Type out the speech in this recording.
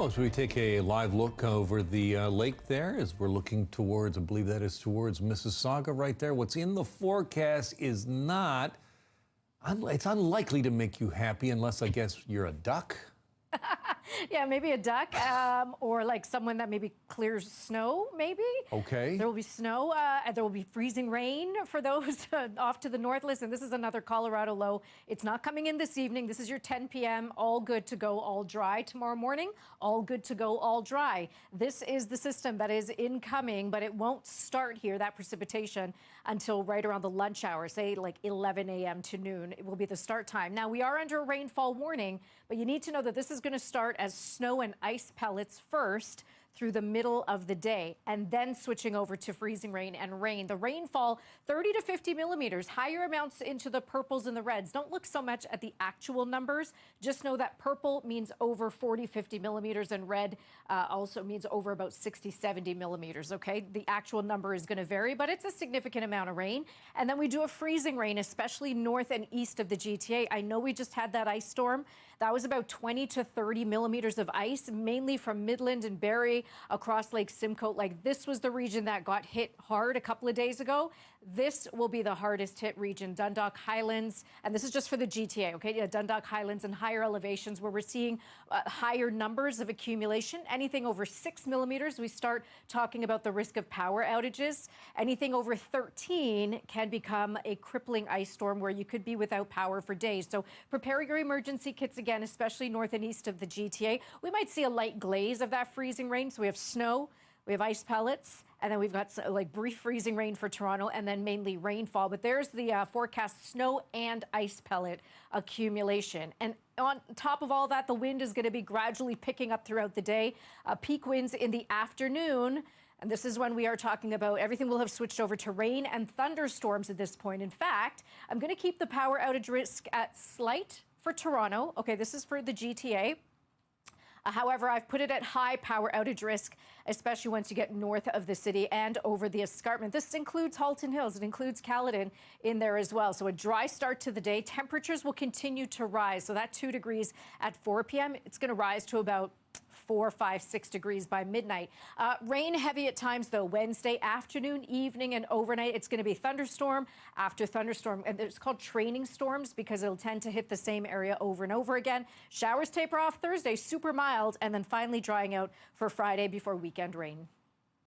Well, as we take a live look over the lake there, as we're looking towards, I believe that is towards Mississauga right there. What's in the forecast is not, it's unlikely to make you happy unless I guess you're a duck. Yeah, maybe a duck, or like someone that maybe clears snow, maybe. Okay. There will be snow, and there will be freezing rain for those off to the north. Listen, this is another Colorado low. It's not coming in this evening. This is your 10 p.m. All good to go, all dry. Tomorrow morning, all good to go, all dry. This is the system that is incoming, but it won't start here, that precipitation, until right around the lunch hour, say like 11 a.m. to noon. It will be the start time. Now, we are under a rainfall warning, but you need to know that this is going to start as snow and ice pellets first through the middle of the day, and then switching over to freezing rain and rain. The rainfall, 30 to 50 millimeters, higher amounts into the purples and the reds. Don't look so much at the actual numbers. Just know that purple means over 40, 50 millimeters, and red also means over about 60, 70 millimeters, okay? The actual number is gonna vary, but it's a significant amount of rain. And then we do a freezing rain, especially north and east of the GTA. I know we just had that ice storm. That was about 20 to 30 millimeters of ice, mainly from Midland and Barrie across Lake Simcoe. Like, this was the region that got hit hard a couple of days ago. This will be the hardest hit region, Dundalk Highlands, and this is just for the GTA, okay? Yeah, Dundalk Highlands and higher elevations where we're seeing higher numbers of accumulation. Anything over 6 millimeters, we start talking about the risk of power outages. Anything over 13 can become a crippling ice storm where you could be without power for days. So prepare your emergency kits again, especially north and east of the GTA. We might see a light glaze of that freezing rain. So we have snow, we have ice pellets, and then we've got like brief freezing rain for Toronto, and then mainly rainfall. But there's the forecast snow and ice pellet accumulation. And on top of all that, the wind is going to be gradually picking up throughout the day. Peak winds in the afternoon. And this is when we are talking about everything will have switched over to rain and thunderstorms at this point. In fact, I'm going to keep the power outage risk at slight for Toronto. Okay, this is for the GTA. However, I've put it at high power outage risk, especially once you get north of the city and over the escarpment. This includes Halton Hills. It includes Caledon in there as well. So a dry start to the day. Temperatures will continue to rise. So that 2 degrees at 4 p.m., it's going to rise to about 4, 5, 6 degrees by midnight. Rain heavy at times, though. Wednesday afternoon, evening, and overnight. It's going to be thunderstorm after thunderstorm. And it's called training storms because it'll tend to hit the same area over and over again. Showers taper off Thursday, super mild, and then finally drying out for Friday before weekend rain.